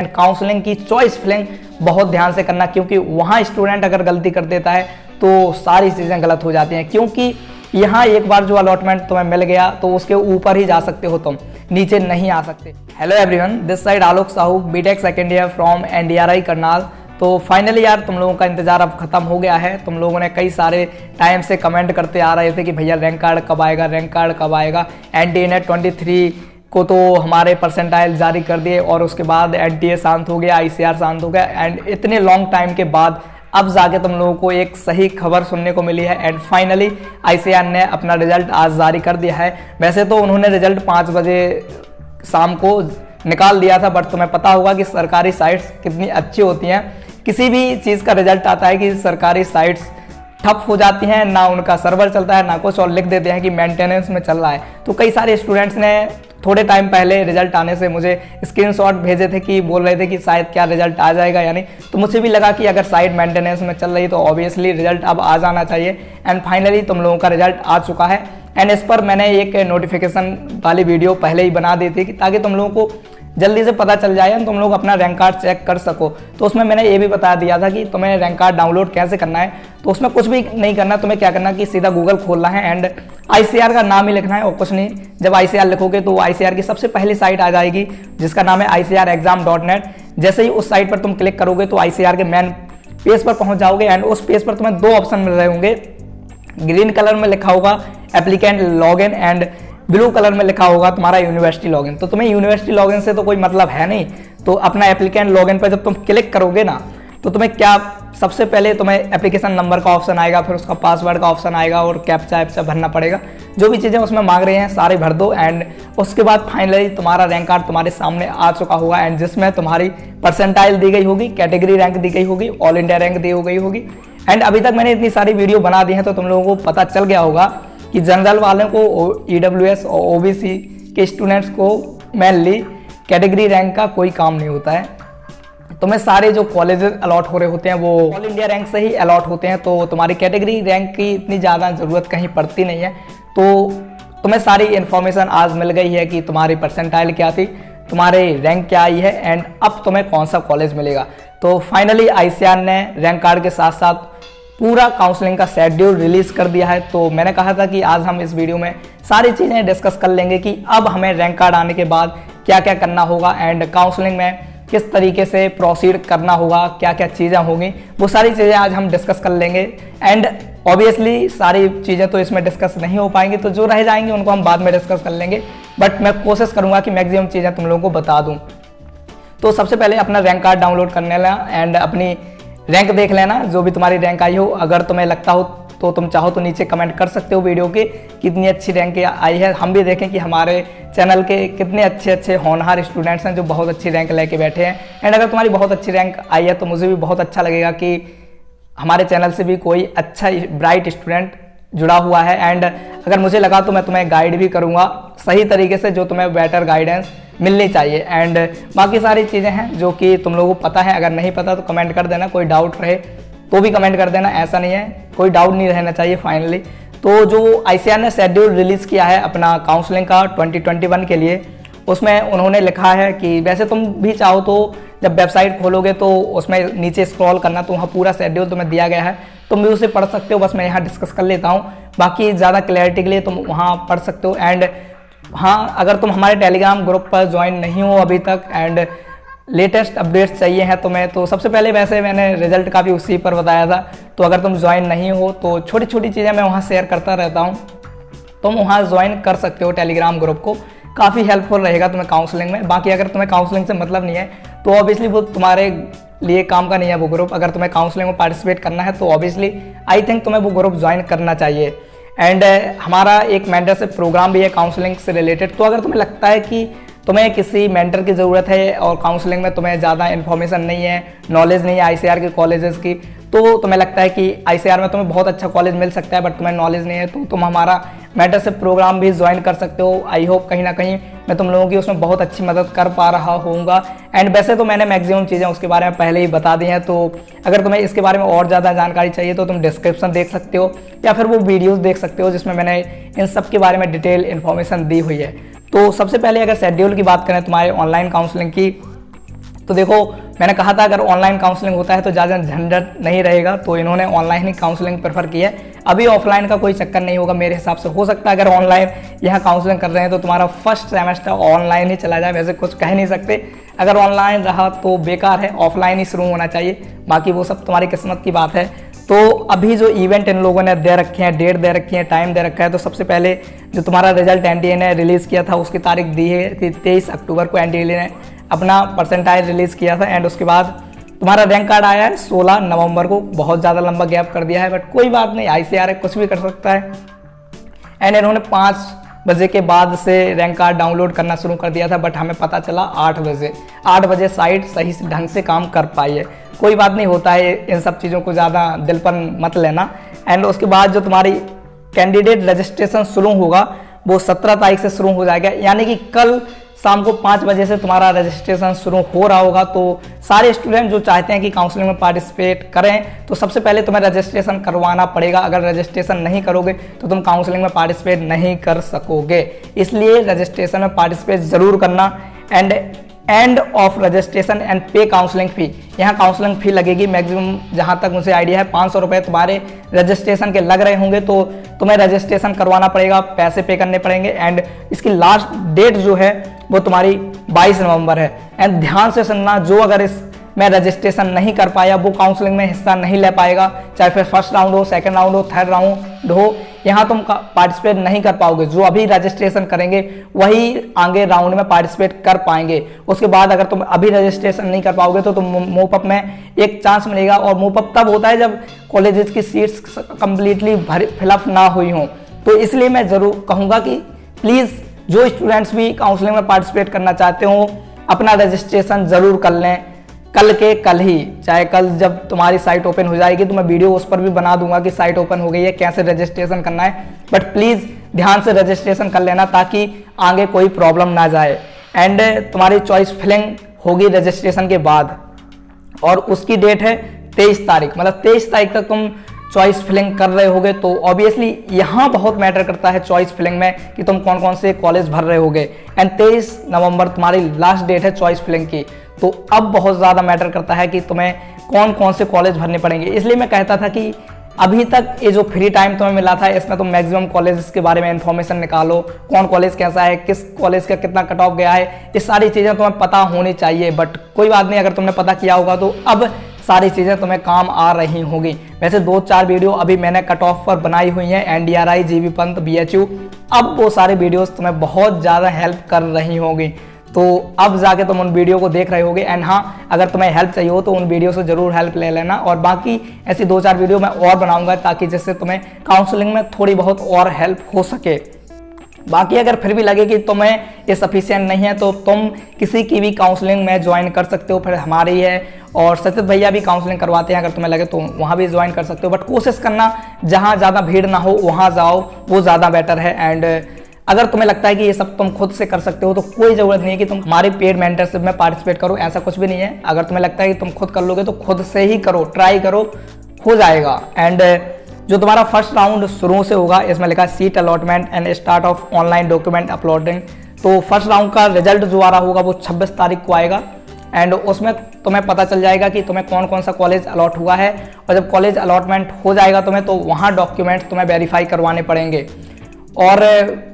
And counselling की choice filling बहुत ध्यान से करना, क्योंकि वहाँ स्टूडेंट अगर गलती कर देता है तो सारी चीज़ें गलत हो जाती हैं। क्योंकि यहाँ एक बार जो अलॉटमेंट तुम्हें मिल गया तो उसके ऊपर ही जा सकते हो, तुम नीचे नहीं आ सकते। Hello everyone, this side Alok Sahu, BTech second year from NDRI Karnal. तो फाइनली यार तुम लोगों का इंतजार अब खत्म हो गया है। तुम लोगों ने कई सारे टाइम से कमेंट करते आ रहे थे कि भैया रैंक कार्ड कब आएगा, रैंक कार्ड कब आएगा। NTA-NET 23 को तो हमारे परसेंटाइल जारी कर दिए और उसके बाद NTA शांत हो गया, ICR शांत हो गया, एंड इतने लॉन्ग टाइम के बाद अब जाके तुम लोगों को एक सही खबर सुनने को मिली है। एंड फाइनली ICR ने अपना रिजल्ट आज जारी कर दिया है। वैसे तो उन्होंने रिजल्ट 5 बजे शाम को निकाल दिया था, बट तुम्हें पता होगा कि सरकारी साइट्स कितनी अच्छी होती हैं। किसी भी चीज़ का रिजल्ट आता है कि सरकारी साइट्स ठप हो जाती हैं, ना उनका सर्वर चलता है ना कुछ, और लिख देते हैं कि मेंटेनेंस में चल रहा है। तो कई सारे स्टूडेंट्स ने थोड़े टाइम पहले रिजल्ट आने से मुझे स्क्रीनशॉट भेजे थे कि बोल रहे थे कि शायद क्या रिजल्ट आ जाएगा या नहीं। तो मुझे भी लगा कि अगर साइट मेंटेनेंस में चल रही तो ऑब्वियसली रिजल्ट अब आ जाना चाहिए। एंड फाइनली तुम लोगों का रिजल्ट आ चुका है। एंड इस पर मैंने एक नोटिफिकेशन वाली वीडियो पहले ही बना दी थी कि ताकि तुम लोगों को जल्दी से पता चल जाए, तुम लोग अपना रैंक कार्ड चेक कर सको। तो उसमें मैंने ये भी बता दिया था कि तुम्हें रैंक कार्ड डाउनलोड कैसे करना है। तो उसमें कुछ भी नहीं करना, तुम्हें क्या करना कि सीधा गूगल खोलना है एंड ICR का नाम ही लिखना है और कुछ नहीं। जब ICR लिखोगे तो ICR की सबसे पहली साइट आ जाएगी जिसका नाम है ICRexam.net। जैसे ही उस साइट पर तुम क्लिक करोगे तो ICR के मेन पेज पर पहुंच जाओगे। एंड उस पेज पर तुम्हें 2 ऑप्शन मिल रहे होंगे। ग्रीन कलर में लिखा होगा applicant login and blue colour में लिखा होगा तुम्हारा यूनिवर्सिटी लॉगिन। तो तुम्हें यूनिवर्सिटी लॉगिन से तो कोई मतलब है नहीं। तो अपना एप्लीकेंट लॉगिन पर जब तुम क्लिक करोगे ना तो तुम्हें क्या, सबसे पहले तुम्हें एप्लीकेशन नंबर का ऑप्शन आएगा, फिर उसका पासवर्ड का ऑप्शन आएगा और कैप्चा भरना पड़ेगा। जो भी चीज़ें उसमें मांग रहे हैं सारे भर दो। एंड उसके बाद फाइनली तुम्हारा रैंक कार्ड तुम्हारे सामने आ चुका होगा, एंड जिसमें तुम्हारी परसेंटाइल दी गई होगी, कैटेगरी रैंक दी गई होगी, ऑल इंडिया रैंक दी गई होगी। एंड अभी तक मैंने इतनी सारी वीडियो बना दी है तो तुम लोगों को पता चल गया होगा कि जनरल वालों को, EWS और OBC के स्टूडेंट्स को मेनली कैटेगरी रैंक का कोई काम नहीं होता है। तुम्हें सारे जो कॉलेजेस अलॉट हो रहे होते हैं वो ऑल इंडिया रैंक से ही अलॉट होते हैं, तो तुम्हारी कैटेगरी रैंक की इतनी ज़्यादा ज़रूरत कहीं पड़ती नहीं है। तो तुम्हें सारी इन्फॉर्मेशन आज मिल गई है कि तुम्हारी परसेंटाइल क्या थी, तुम्हारे रैंक क्या आई है, एंड अब तुम्हें कौन सा कॉलेज मिलेगा। तो फाइनली ICR ने रैंक कार्ड के साथ साथ पूरा काउंसलिंग का शेड्यूल रिलीज कर दिया है। तो मैंने कहा था कि आज हम इस वीडियो में सारी चीज़ें डिस्कस कर लेंगे कि अब हमें रैंक कार्ड आने के बाद क्या क्या करना होगा एंड काउंसलिंग में किस तरीके से प्रोसीड करना होगा, क्या क्या चीज़ें होंगी, वो सारी चीज़ें आज हम डिस्कस कर लेंगे। एंड ऑब्वियसली सारी चीज़ें तो इसमें डिस्कस नहीं हो पाएंगी, तो जो रह जाएंगी उनको हम बाद में डिस्कस कर लेंगे, बट मैं कोशिश करूँगा कि मैक्सिमम चीज़ें तुम लोगों को बता दूँ। तो सबसे पहले अपना रैंक कार्ड डाउनलोड करने ला एंड अपनी रैंक देख लेना, जो भी तुम्हारी रैंक आई हो। अगर तुम्हें लगता हो तो तुम चाहो तो नीचे कमेंट कर सकते हो वीडियो के कितनी अच्छी रैंक आई है, हम भी देखें कि हमारे चैनल के कितने अच्छे अच्छे होनहार स्टूडेंट्स हैं जो बहुत अच्छी रैंक लेके बैठे हैं। एंड अगर तुम्हारी बहुत अच्छी रैंक आई है तो मुझे भी बहुत अच्छा लगेगा कि हमारे चैनल से भी कोई अच्छा ब्राइट स्टूडेंट जुड़ा हुआ है। एंड अगर मुझे लगा तो मैं तुम्हें गाइड भी करूँगा सही तरीके से, जो तुम्हें बेटर गाइडेंस मिलनी चाहिए। एंड बाकी सारी चीज़ें हैं जो कि तुम लोगों को पता है, अगर नहीं पता तो कमेंट कर देना, कोई डाउट रहे तो भी कमेंट कर देना, ऐसा नहीं है, कोई डाउट नहीं रहना चाहिए। फाइनली तो जो ICR ने शेड्यूल रिलीज़ किया है अपना काउंसलिंग का 2021 के लिए, उसमें उन्होंने लिखा है कि वैसे तुम भी चाहो तो जब वेबसाइट खोलोगे तो उसमें नीचे स्क्रॉल करना, तो वहाँ पूरा शेड्यूल तुम्हें दिया गया है, तुम भी उसे पढ़ सकते हो। बस मैं यहाँ डिस्कस कर लेता हूँ, बाकी ज़्यादा क्लैरिटी के लिए तुम वहाँ पढ़ सकते हो। एंड हाँ, अगर तुम हमारे टेलीग्राम ग्रुप पर ज्वाइन नहीं हो अभी तक एंड लेटेस्ट अपडेट्स चाहिए हैं तुम्हें, तो सबसे पहले वैसे मैंने रिजल्ट का भी उसी पर बताया था। तो अगर तुम ज्वाइन नहीं हो तो छोटी छोटी चीज़ें मैं वहाँ शेयर करता रहता हूँ, तुम वहाँ ज्वाइन कर सकते हो टेलीग्राम ग्रुप को, काफ़ी हेल्पफुल रहेगा तुम्हें काउंसलिंग में। बाकी अगर तुम्हें काउंसलिंग से मतलब नहीं है तो ऑब्वियसली वो तुम्हारे लिए काम का नहीं है वो ग्रुप। अगर तुम्हें काउंसलिंग में पार्टिसिपेट करना है तो ऑब्वियसली आई थिंक तुम्हें वो ग्रुप ज्वाइन करना चाहिए। एंड हमारा एक मेंटरशिप प्रोग्राम भी है काउंसलिंग से रिलेटेड। तो अगर तुम्हें लगता है कि तुम्हें किसी मेंटर की ज़रूरत है और काउंसलिंग में तुम्हें ज़्यादा इन्फॉर्मेशन नहीं है, नॉलेज नहीं है ICR के कॉलेजेस की, तो तुम्हें लगता है कि ICR में तुम्हें बहुत अच्छा कॉलेज मिल सकता है बट तुम्हें नॉलेज नहीं है, तो तुम हमारा मेंटरशिप प्रोग्राम भी ज्वाइन कर सकते हो। आई होप कहीं ना कहीं मैं तुम लोगों की उसमें बहुत अच्छी मदद कर पा रहा होऊंगा। एंड वैसे तो मैंने मैक्सिमम चीज़ें उसके बारे में पहले ही बता दी हैं, तो अगर तुम्हें इसके बारे में और ज़्यादा जानकारी चाहिए तो तुम डिस्क्रिप्शन देख सकते हो या फिर वो वीडियोज़ देख सकते हो जिसमें मैंने इन सब के बारे में डिटेल इन्फॉर्मेशन दी हुई है। तो सबसे पहले अगर शेड्यूल की बात करें तुम्हारे ऑनलाइन काउंसलिंग की, तो देखो, मैंने कहा था अगर ऑनलाइन काउंसलिंग होता है तो ज़्यादा झंझट नहीं रहेगा, तो इन्होंने ऑनलाइन ही काउंसलिंग प्रेफर की है। अभी ऑफलाइन का कोई चक्कर नहीं होगा मेरे हिसाब से। हो सकता है अगर ऑनलाइन यहाँ काउंसलिंग कर रहे हैं तो तुम्हारा फर्स्ट सेमेस्टर ऑनलाइन ही चला जाए, वैसे कुछ कह नहीं सकते। अगर ऑनलाइन रहा तो बेकार है, ऑफलाइन ही शुरू होना चाहिए, बाकी वो सब तुम्हारी किस्मत की बात है। तो अभी जो इवेंट इन लोगों ने दे रखे हैं, डेट दे रखी है, टाइम दे रखा है, तो सबसे पहले जो तुम्हारा रिजल्ट एनटीए ने रिलीज़ किया था उसकी तारीख दी है 23 अक्टूबर को एनटीए ने अपना परसेंटाइल रिलीज़ किया था। एंड उसके बाद तुम्हारा रैंक कार्ड आया है 16 नवंबर को। बहुत ज़्यादा लंबा गैप कर दिया है, बट कोई बात नहीं, ICAR है, कुछ भी कर सकता है। एंड इन्होंने 5 बजे के बाद से रैंक कार्ड डाउनलोड करना शुरू कर दिया था, बट हमें पता चला 8 बजे साइट सही ढंग से काम कर पाई है। कोई बात नहीं, होता है, इन सब चीज़ों को ज़्यादा दिल पर मत लेना। एंड उसके बाद जो तुम्हारी कैंडिडेट रजिस्ट्रेशन शुरू होगा वो 17 तारीख से शुरू हो जाएगा, यानी कि कल शाम को 5 बजे से तुम्हारा रजिस्ट्रेशन शुरू हो रहा होगा। तो सारे स्टूडेंट जो चाहते हैं कि काउंसलिंग में पार्टिसिपेट करें तो सबसे पहले तुम्हें रजिस्ट्रेशन करवाना पड़ेगा। अगर रजिस्ट्रेशन नहीं करोगे तो तुम काउंसलिंग में पार्टिसिपेट नहीं कर सकोगे, इसलिए रजिस्ट्रेशन में पार्टिसिपेट ज़रूर करना। एंड ऑफ रजिस्ट्रेशन एंड पे काउंसलिंग फ़ी, यहाँ काउंसलिंग फ़ी लगेगी मैक्सिमम, जहाँ तक मुझे आइडिया है 500 रुपये तुम्हारे रजिस्ट्रेशन के लग रहे होंगे। तो तुम्हें रजिस्ट्रेशन करवाना पड़ेगा, पैसे पे करने पड़ेंगे। एंड इसकी लास्ट डेट जो है वो तुम्हारी 22 नवंबर है। एंड ध्यान से सुनना, जो अगर इस में रजिस्ट्रेशन नहीं कर पाया वो काउंसलिंग में हिस्सा नहीं ले पाएगा, चाहे फिर फर्स्ट राउंड हो, सेकंड राउंड हो, थर्ड राउंड हो, यहाँ तुम पार्टिसिपेट नहीं कर पाओगे। जो अभी रजिस्ट्रेशन करेंगे वही आगे राउंड में पार्टिसिपेट कर पाएंगे। उसके बाद अगर तुम अभी रजिस्ट्रेशन नहीं कर पाओगे तो तुम मोपअप में एक चांस मिलेगा, और मोपअप तब होता है जब कॉलेजेस की सीट्स कंप्लीटली फिलअप ना हुई हों। तो इसलिए मैं ज़रूर कहूँगा कि प्लीज़ जो स्टूडेंट्स भी काउंसलिंग में पार्टिसिपेट करना चाहते हो अपना रजिस्ट्रेशन ज़रूर कर लें, कल के कल ही। चाहे कल जब तुम्हारी साइट ओपन हो जाएगी तो मैं वीडियो उस पर भी बना दूंगा कि साइट ओपन हो गई है, कैसे रजिस्ट्रेशन करना है, बट प्लीज़ ध्यान से रजिस्ट्रेशन कर लेना ताकि आगे कोई प्रॉब्लम ना जाए। एंड तुम्हारी चॉइस फिलिंग होगी रजिस्ट्रेशन के बाद, और उसकी डेट है 23 तारीख, मतलब 23 तारीख तक तुम चॉइस फिलिंग कर रहे होगे। तो ऑब्वियसली यहाँ बहुत मैटर करता है चॉइस फिलिंग में कि तुम कौन कौन से कॉलेज भर रहे होगे। एंड 23 नवंबर तुम्हारी लास्ट डेट है चॉइस फिलिंग की। तो अब बहुत ज़्यादा मैटर करता है कि तुम्हें कौन कौन से कॉलेज भरने पड़ेंगे। इसलिए मैं कहता था कि अभी तक ये जो फ्री टाइम तुम्हें मिला था इसमें तुम मैक्सिमम कॉलेजेस के बारे में इंफॉर्मेशन निकालो, कौन कॉलेज कैसा है, किस कॉलेज का कितना कट ऑफ गया है, ये सारी चीज़ें तुम्हें पता होनी चाहिए। बट कोई बात नहीं, अगर तुमने पता किया होगा तो अब सारी चीज़ें तुम्हें काम आ रही होंगी। वैसे 2-4 वीडियो अभी मैंने कट ऑफ पर बनाई हुई हैं, NDRI, GV पंत, BHU, अब वो सारे वीडियोस तुम्हें बहुत ज़्यादा हेल्प कर रही होंगी। तो अब जाके तुम उन वीडियो को देख रहे होगे। एंड हाँ, अगर तुम्हें हेल्प चाहिए हो तो उन वीडियो से ज़रूर हेल्प ले लेना, और बाकी ऐसी 2-4 वीडियो मैं और बनाऊंगा ताकि जिससे तुम्हें काउंसलिंग में थोड़ी बहुत और हेल्प हो सके। बाकी अगर फिर भी लगे कि तुम्हें ये सफिशिएंट नहीं है तो तुम किसी की भी काउंसलिंग में ज्वाइन कर सकते हो, फिर हमारी है, और सचित भैया भी काउंसलिंग करवाते हैं, अगर तुम्हें लगे तो वहाँ भी ज्वाइन कर सकते हो। बट कोशिश करना जहाँ ज़्यादा भीड़ ना हो वहाँ जाओ, वो ज़्यादा बेटर है। एंड अगर तुम्हें लगता है कि ये सब तुम खुद से कर सकते हो तो कोई ज़रूरत नहीं है कि तुम हमारे पेड मेंटरशिप में पार्टिसिपेट करो, ऐसा कुछ भी नहीं है। अगर तुम्हें लगता है कि तुम खुद कर लोगे तो खुद से ही करो, ट्राई करो, हो जाएगा। एंड जो तुम्हारा फर्स्ट राउंड शुरू से होगा, इसमें लिखा है seat allotment and start of online document uploading. तो फर्स्ट राउंड का रिजल्ट जो आ रहा होगा वो 26 तारीख को आएगा। एंड उसमें तुम्हें पता चल जाएगा कि तुम्हें कौन कौन सा कॉलेज अलॉट हुआ है, और जब कॉलेज अलॉटमेंट हो जाएगा तुम्हें तो वहाँ डॉक्यूमेंट्स तुम्हें वेरीफाई करवाने पड़ेंगे। और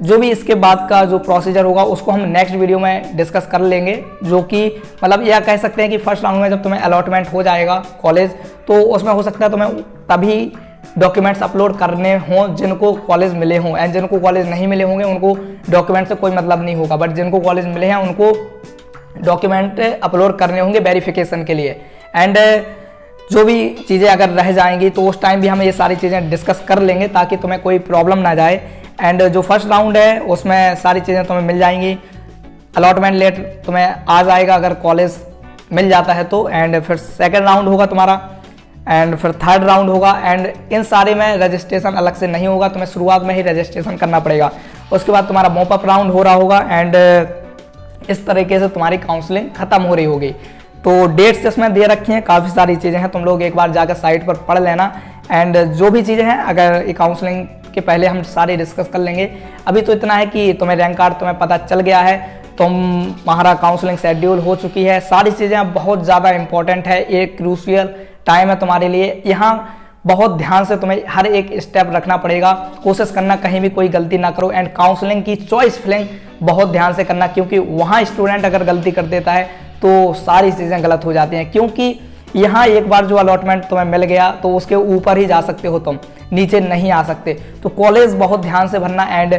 जो भी इसके बाद का जो प्रोसीजर होगा उसको हम नेक्स्ट वीडियो में डिस्कस कर लेंगे, जो कि मतलब यह कह सकते हैं कि फर्स्ट राउंड में जब तुम्हें अलॉटमेंट हो जाएगा कॉलेज तो उसमें हो सकता है तुम्हें तभी डॉक्यूमेंट्स अपलोड करने हों जिनको कॉलेज मिले हों। एंड जिनको कॉलेज नहीं मिले होंगे उनको डॉक्यूमेंट से कोई मतलब नहीं होगा, बट जिनको कॉलेज मिले हैं उनको डॉक्यूमेंट अपलोड करने होंगे वेरिफिकेशन के लिए। एंड जो भी चीज़ें अगर रह जाएंगी तो उस टाइम भी हम ये सारी चीज़ें डिस्कस कर लेंगे ताकि तुम्हें कोई प्रॉब्लम ना जाए। एंड जो फर्स्ट राउंड है उसमें सारी चीज़ें तुम्हें मिल जाएंगी, अलॉटमेंट लेटर तुम्हें आ जाएगा अगर कॉलेज मिल जाता है तो। एंड फिर सेकंड राउंड होगा तुम्हारा, एंड फिर थर्ड राउंड होगा। एंड इन सारे में रजिस्ट्रेशन अलग से नहीं होगा, तुम्हें शुरुआत में ही रजिस्ट्रेशन करना पड़ेगा। उसके बाद तुम्हारा मॉपअप राउंड हो रहा होगा। एंड इस तरीके से तुम्हारी काउंसलिंग खत्म हो रही होगी। तो डेट्स इसमें दे रखी हैं, काफ़ी सारी चीज़ें हैं, तुम लोग एक बार जाकर साइट पर पढ़ लेना। एंड जो भी चीज़ें हैं अगर काउंसलिंग के पहले हम सारे डिस्कस कर लेंगे। अभी तो इतना है कि तुम्हें रैंक कार्ड तुम्हें पता चल गया है, तुम्हारा काउंसलिंग शेड्यूल हो चुकी है। सारी चीज़ें अब बहुत ज़्यादा इंपॉर्टेंट है, एक क्रूशियल टाइम है तुम्हारे लिए। यहाँ बहुत ध्यान से तुम्हें हर एक स्टेप रखना पड़ेगा, कोशिश करना कहीं भी कोई गलती ना करो। एंड काउंसलिंग की चॉइस फिलिंग बहुत ध्यान से करना, क्योंकि वहाँ स्टूडेंट अगर गलती कर देता है तो सारी चीज़ें गलत हो जाती हैं। क्योंकि यहाँ एक बार जो अलॉटमेंट तुम्हें मिल गया तो उसके ऊपर ही जा सकते हो, तुम नीचे नहीं आ सकते। तो कॉलेज बहुत ध्यान से भरना एंड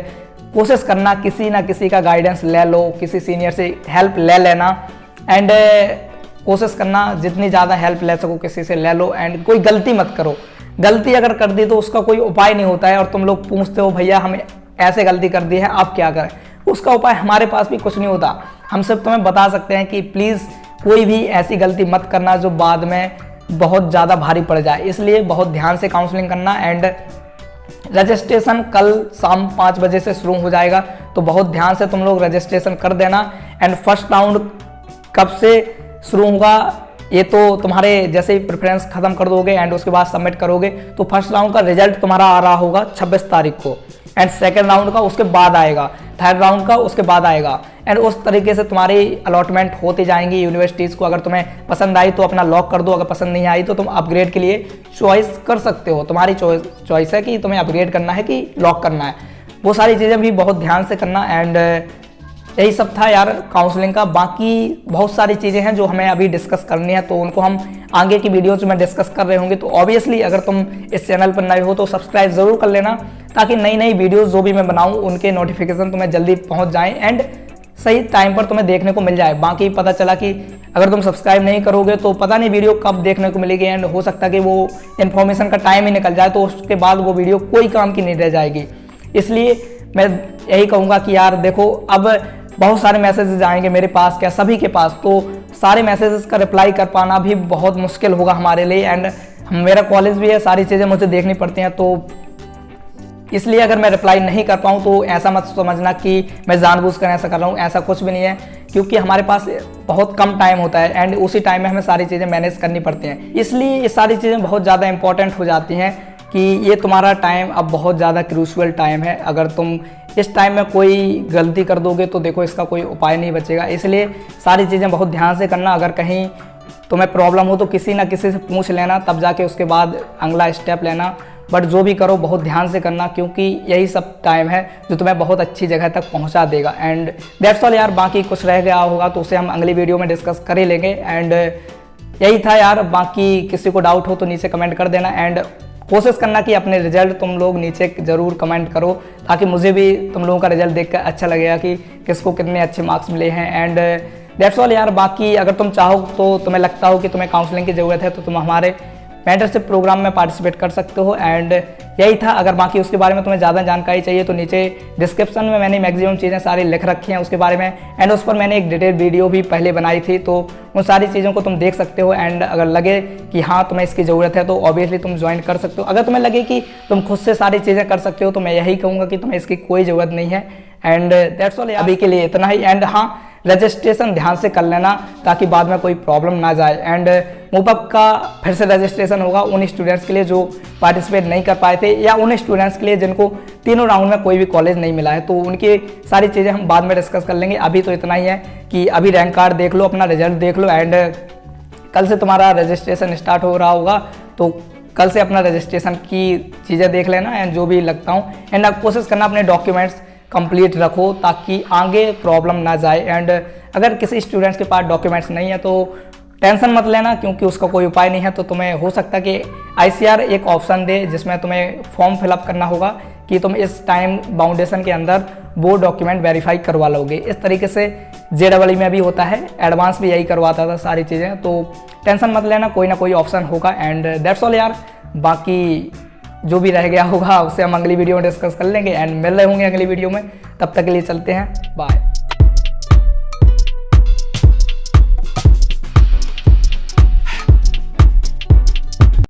कोशिश करना किसी ना किसी का गाइडेंस ले लो, किसी सीनियर से हेल्प ले लेना। एंड कोशिश करना जितनी ज़्यादा हेल्प ले सको किसी से ले लो। एंड कोई गलती मत करो, गलती अगर कर दी तो उसका कोई उपाय नहीं होता है। और तुम लोग पूछते हो भैया हमें ऐसे गलती कर दी है अब क्या करें, उसका उपाय हमारे पास भी कुछ नहीं होता। हम सिर्फ तुम्हें बता सकते हैं कि प्लीज़ कोई भी ऐसी गलती मत करना जो बाद में बहुत ज़्यादा भारी पड़ जाए। इसलिए बहुत ध्यान से काउंसलिंग करना। एंड रजिस्ट्रेशन कल शाम 5 बजे से शुरू हो जाएगा, तो बहुत ध्यान से तुम लोग रजिस्ट्रेशन कर देना। एंड फर्स्ट राउंड कब से शुरू होगा ये तो तुम्हारे जैसे ही प्रेफरेंस खत्म कर दोगे एंड उसके बाद सबमिट करोगे तो फर्स्ट राउंड का रिजल्ट तुम्हारा आ रहा होगा 26 तारीख को। एंड सेकेंड राउंड का उसके बाद आएगा, थर्ड राउंड का उसके बाद आएगा। एंड उस तरीके से तुम्हारी अलॉटमेंट होती जाएंगी यूनिवर्सिटीज़ को। अगर तुम्हें पसंद आई तो अपना लॉक कर दो, अगर पसंद नहीं आई तो तुम अपग्रेड के लिए चॉइस कर सकते हो। तुम्हारी चॉइस है कि तुम्हें अपग्रेड करना है कि लॉक करना है। वो सारी चीज़ें भी बहुत ध्यान से करना। एंड यही सब था यार काउंसलिंग का। बाकी बहुत सारी चीज़ें हैं जो हमें अभी डिस्कस करनी है, तो उनको हम आगे की वीडियोज में डिस्कस कर रहे होंगे। तो ऑब्वियसली अगर तुम इस चैनल पर नए हो तो सब्सक्राइब ज़रूर कर लेना, ताकि नई नई वीडियोज़ जो भी मैं बनाऊँ उनके नोटिफिकेशन तुम्हें जल्दी पहुँच जाएँ एंड सही टाइम पर तुम्हें देखने को मिल जाए। बाकी पता चला कि अगर तुम सब्सक्राइब नहीं करोगे तो पता नहीं वीडियो कब देखने को मिलेगी। एंड हो सकता है कि वो इन्फॉर्मेशन का टाइम ही निकल जाए, तो उसके बाद वो वीडियो कोई काम की नहीं रह जाएगी। इसलिए मैं यही कहूँगा कि यार देखो, अब बहुत सारे मैसेजेस आएंगे मेरे पास, क्या सभी के पास, तो सारे मैसेजेस का रिप्लाई कर पाना भी बहुत मुश्किल होगा हमारे लिए। एंड मेरा कॉलेज भी है, सारी चीज़ें मुझे देखनी पड़ती हैं, तो इसलिए अगर मैं रिप्लाई नहीं कर पाऊँ तो ऐसा मत समझना कि मैं जानबूझकर ऐसा कर रहा हूँ, ऐसा कुछ भी नहीं है। क्योंकि हमारे पास बहुत कम टाइम होता है एंड उसी टाइम में हमें सारी चीज़ें मैनेज करनी पड़ती हैं। इसलिए ये सारी चीज़ें बहुत ज़्यादा इंपॉर्टेंट हो जाती हैं कि ये तुम्हारा टाइम अब बहुत ज़्यादा क्रूशियल टाइम है। अगर तुम इस टाइम में कोई गलती कर दोगे तो देखो इसका कोई उपाय नहीं बचेगा। इसलिए सारी चीज़ें बहुत ध्यान से करना। अगर कहीं तुम्हें प्रॉब्लम हो तो किसी ना किसी से पूछ लेना, तब जाके उसके बाद अगला स्टेप लेना। बट जो भी करो बहुत ध्यान से करना, क्योंकि यही सब टाइम है जो तुम्हें बहुत अच्छी जगह तक पहुंचा देगा। एंड दैट्स ऑल यार, बाकी कुछ रह गया होगा तो उसे हम अगली वीडियो में डिस्कस कर ही लेंगे। एंड यही था यार, बाकी किसी को डाउट हो तो नीचे कमेंट कर देना। एंड कोशिश करना कि अपने रिजल्ट तुम लोग नीचे ज़रूर कमेंट करो, ताकि मुझे भी तुम लोगों का रिजल्ट देखकर अच्छा लगेगा कि किसको कितने अच्छे मार्क्स मिले हैं। एंड दैट्स ऑल यार, बाकी अगर तुम चाहो तो तुम्हें लगता हो कि तुम्हें काउंसलिंग की ज़रूरत है तो तुम हमारे मेंटरशिप प्रोग्राम में पार्टिसिपेट कर सकते हो। एंड यही था। अगर बाकी उसके बारे में तुम्हें ज़्यादा जानकारी चाहिए तो नीचे डिस्क्रिप्शन में मैंने मैक्सिमम चीज़ें सारी लिख रखी हैं उसके बारे में। एंड उस पर मैंने एक डिटेल वीडियो भी पहले बनाई थी, तो उन सारी चीज़ों को तुम देख सकते हो। एंड अगर लगे कि हाँ तुम्हें इसकी ज़रूरत है तो ऑब्वियसली तुम ज्वाइन कर सकते हो। अगर तुम्हें लगे कि तुम खुद से सारी चीज़ें कर सकते हो तो मैं यही कहूँगा कि तुम्हें इसकी कोई ज़रूरत नहीं है। एंड दैट्स ऑल, अभी के लिए इतना ही। एंड हाँ, रजिस्ट्रेशन ध्यान से कर लेना ताकि बाद में कोई प्रॉब्लम ना जाए। एंड मूपअप का फिर से रजिस्ट्रेशन होगा उन स्टूडेंट्स के लिए जो पार्टिसिपेट नहीं कर पाए थे, या उन स्टूडेंट्स के लिए जिनको तीनों राउंड में कोई भी कॉलेज नहीं मिला है, तो उनकी सारी चीज़ें हम बाद में डिस्कस कर लेंगे। अभी तो इतना ही है कि अभी रैंक कार्ड देख लो, अपना रिजल्ट देख लो। एंड कल से तुम्हारा रजिस्ट्रेशन स्टार्ट हो रहा होगा, तो कल से अपना रजिस्ट्रेशन की चीज़ें देख लेना एंड जो भी लगता हूँ। एंड अब कोशिश करना अपने डॉक्यूमेंट्स कंप्लीट रखो ताकि आगे प्रॉब्लम ना जाए। एंड अगर किसी स्टूडेंट्स के पास डॉक्यूमेंट्स नहीं है तो टेंशन मत लेना, क्योंकि उसका कोई उपाय नहीं है। तो तुम्हें हो सकता है कि ICR एक ऑप्शन दे जिसमें तुम्हें फॉर्म फिलअप करना होगा कि तुम इस टाइम बाउंडेशन के अंदर वो डॉक्यूमेंट वेरीफाई करवा लोगे। इस तरीके से JEE में भी होता है, एडवांस भी यही करवाता था सारी चीज़ें। तो टेंशन मत लेना, कोई ना कोई ऑप्शन होगा। एंड दैट्स ऑल यार, बाकी जो भी रह गया होगा उसे हम अगली वीडियो में डिस्कस कर लेंगे एंड मिल रहे होंगे अगली वीडियो में। तब तक के लिए चलते हैं, बाय।